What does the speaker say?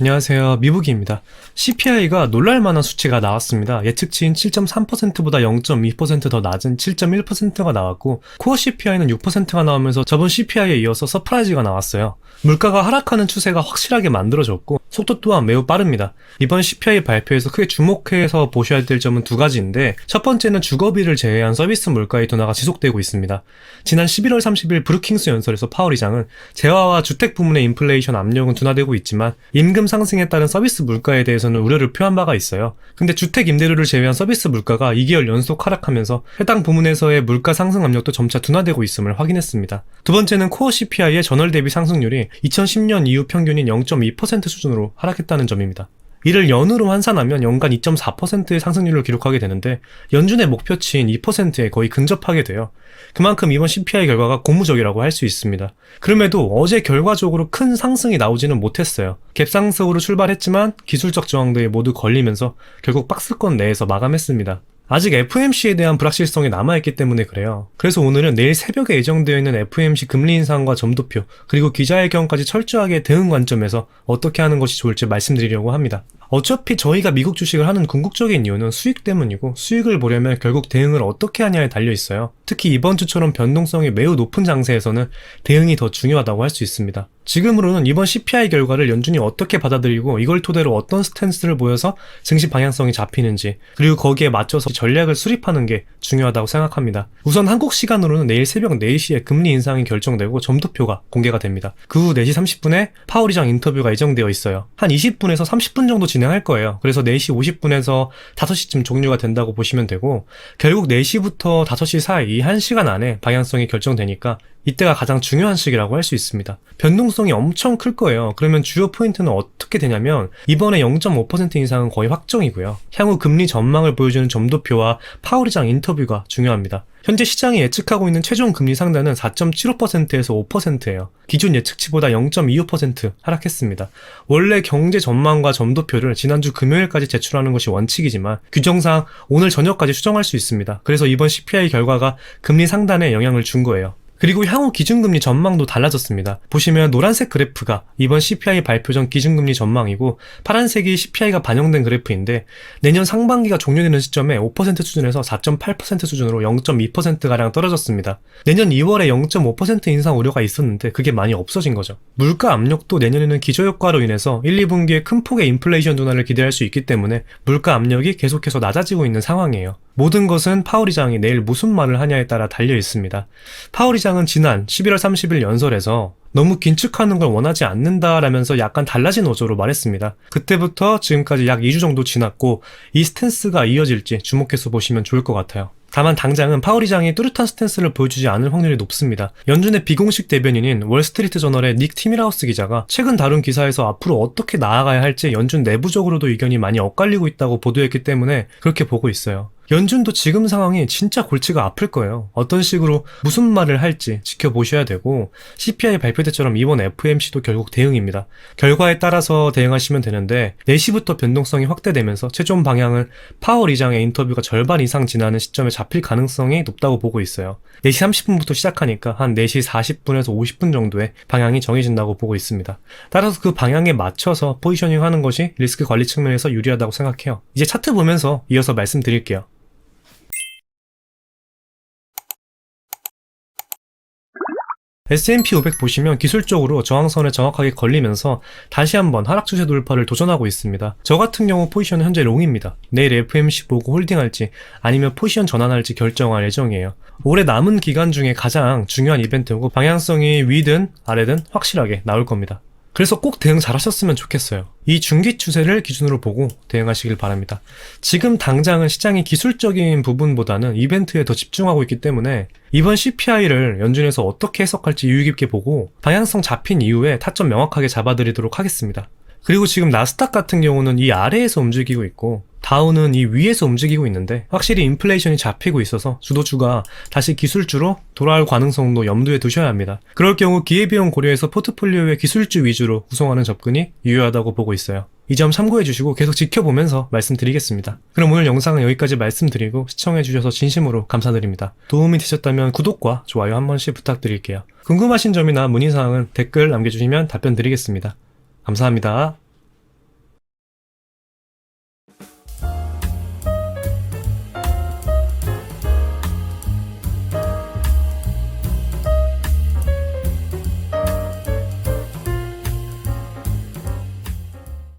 안녕하세요. 미부기입니다. CPI가 놀랄만한 수치가 나왔습니다. 예측치인 7.3%보다 0.2% 더 낮은 7.1%가 나왔고 코어 CPI는 6%가 나오면서 저번 CPI에 이어서 서프라이즈가 나왔어요. 물가가 하락하는 추세가 확실하게 만들어졌고 속도 또한 매우 빠릅니다. 이번 CPI 발표에서 크게 주목해서 보셔야 될 점은 두 가지인데, 첫 번째는 주거비를 제외한 서비스 물가의 둔화가 지속되고 있습니다. 지난 11월 30일 브루킹스 연설에서 파월 의장은 재화와 주택 부문의 인플레이션 압력은 둔화되고 있지만 임금 상승에 따른 서비스 물가에 대해서는 우려를 표한 바가 있어요. 근데 주택 임대료를 제외한 서비스 물가가 2개월 연속 하락하면서 해당 부문에서의 물가 상승 압력도 점차 둔화되고 있음을 확인했습니다. 두 번째는 코어 CPI의 전월 대비 상승률이 2010년 이후 평균인 0.2% 수준으로 하락했다는 점입니다. 이를 연으로 환산하면 연간 2.4%의 상승률을 기록하게 되는데, 연준의 목표치인 2%에 거의 근접하게 돼요. 그만큼 이번 CPI 결과가 고무적이라고 할 수 있습니다. 그럼에도 어제 결과적으로 큰 상승이 나오지는 못했어요. 갭상승으로 출발했지만 기술적 저항도에 모두 걸리면서 결국 박스권 내에서 마감했습니다. 아직 FOMC에 대한 불확실성이 남아있기 때문에 그래요. 그래서 오늘은 내일 새벽에 예정되어 있는 FOMC 금리 인상과 점도표, 그리고 기자회견까지 철저하게 대응 관점에서 어떻게 하는 것이 좋을지 말씀드리려고 합니다. 어차피 저희가 미국 주식을 하는 궁극적인 이유는 수익 때문이고, 수익을 보려면 결국 대응을 어떻게 하냐에 달려있어요. 특히 이번 주처럼 변동성이 매우 높은 장세에서는 대응이 더 중요하다고 할 수 있습니다. 지금으로는 이번 CPI 결과를 연준이 어떻게 받아들이고 이걸 토대로 어떤 스탠스를 보여서 증시 방향성이 잡히는지, 그리고 거기에 맞춰서 전략을 수립하는 게 중요하다고 생각합니다. 우선 한국 시간으로는 내일 새벽 4시에 금리 인상이 결정되고 점도표가 공개가 됩니다. 그 후 4시 30분에 파월 의장 인터뷰가 예정되어 있어요. 한 20분에서 30분 정도 진행할 거예요. 그래서 4시 50분에서 5시쯤 종료가 된다고 보시면 되고, 결국 4시부터 5시 사이 이 1시간 안에 방향성이 결정되니까 이때가 가장 중요한 시기라고 할 수 있습니다. 변동성이 엄청 클 거예요. 그러면 주요 포인트는 어떻게 되냐면, 이번에 0.5% 인상은 거의 확정이고요. 향후 금리 전망을 보여주는 점도표와 파월 의장 인터뷰가 중요합니다. 현재 시장이 예측하고 있는 최종 금리 상단은 4.75%에서 5%예요. 기존 예측치보다 0.25% 하락했습니다. 원래 경제 전망과 점도표를 지난주 금요일까지 제출하는 것이 원칙이지만 규정상 오늘 저녁까지 수정할 수 있습니다. 그래서 이번 CPI 결과가 금리 상단에 영향을 준 거예요. 그리고 향후 기준금리 전망도 달라졌습니다. 보시면 노란색 그래프가 이번 CPI 발표 전 기준금리 전망이고, 파란색이 CPI가 반영된 그래프인데, 내년 상반기가 종료되는 시점에 5% 수준에서 4.8% 수준으로 0.2%가량 떨어졌습니다. 내년 2월에 0.5% 인상 우려가 있었는데 그게 많이 없어진 거죠. 물가 압력도 내년에는 기저효과로 인해서 1, 2분기에 큰 폭의 인플레이션 둔화를 기대할 수 있기 때문에 물가 압력이 계속해서 낮아지고 있는 상황이에요. 모든 것은 파월 의장이 내일 무슨 말을 하냐에 따라 달려 있습니다. 파월 의장은 지난 11월 30일 연설에서 너무 긴축하는 걸 원하지 않는다라면서 약간 달라진 어조로 말했습니다. 그때부터 지금까지 약 2주 정도 지났고, 이 스탠스가 이어질지 주목해서 보시면 좋을 것 같아요. 다만 당장은 파월 의장이 뚜렷한 스탠스를 보여주지 않을 확률이 높습니다. 연준의 비공식 대변인인 월스트리트 저널의 닉 티밀하우스 기자가 최근 다룬 기사에서 앞으로 어떻게 나아가야 할지 연준 내부적으로도 의견이 많이 엇갈리고 있다고 보도했기 때문에 그렇게 보고 있어요. 연준도 지금 상황이 진짜 골치가 아플 거예요. 어떤 식으로 무슨 말을 할지 지켜보셔야 되고, CPI 발표 때처럼 이번 FOMC도 결국 대응입니다. 결과에 따라서 대응하시면 되는데, 4시부터 변동성이 확대되면서 최종 방향을 파월 의장의 인터뷰가 절반 이상 지나는 시점에 잡힐 가능성이 높다고 보고 있어요. 4시 30분부터 시작하니까 한 4시 40분에서 50분 정도의 방향이 정해진다고 보고 있습니다. 따라서 그 방향에 맞춰서 포지셔닝 하는 것이 리스크 관리 측면에서 유리하다고 생각해요. 이제 차트 보면서 이어서 말씀드릴게요. S&P 500 보시면 기술적으로 저항선에 정확하게 걸리면서 다시 한번 하락 추세 돌파를 도전하고 있습니다. 저 같은 경우 포지션은 현재 롱입니다. 내일 FOMC 보고 홀딩할지 아니면 포지션 전환할지 결정할 예정이에요. 올해 남은 기간 중에 가장 중요한 이벤트고, 방향성이 위든 아래든 확실하게 나올 겁니다. 그래서 꼭 대응 잘하셨으면 좋겠어요. 이 중기 추세를 기준으로 보고 대응하시길 바랍니다. 지금 당장은 시장이 기술적인 부분보다는 이벤트에 더 집중하고 있기 때문에 이번 CPI를 연준에서 어떻게 해석할지 유의 깊게 보고 방향성 잡힌 이후에 타점 명확하게 잡아드리도록 하겠습니다. 그리고 지금 나스닥 같은 경우는 이 아래에서 움직이고 있고, 다우는 이 위에서 움직이고 있는데, 확실히 인플레이션이 잡히고 있어서 주도주가 다시 기술주로 돌아올 가능성도 염두에 두셔야 합니다. 그럴 경우 기회비용 고려해서 포트폴리오의 기술주 위주로 구성하는 접근이 유효하다고 보고 있어요. 이 점 참고해 주시고 계속 지켜보면서 말씀드리겠습니다. 그럼 오늘 영상은 여기까지 말씀드리고 시청해 주셔서 진심으로 감사드립니다. 도움이 되셨다면 구독과 좋아요 한 번씩 부탁드릴게요. 궁금하신 점이나 문의사항은 댓글 남겨주시면 답변 드리겠습니다. 감사합니다.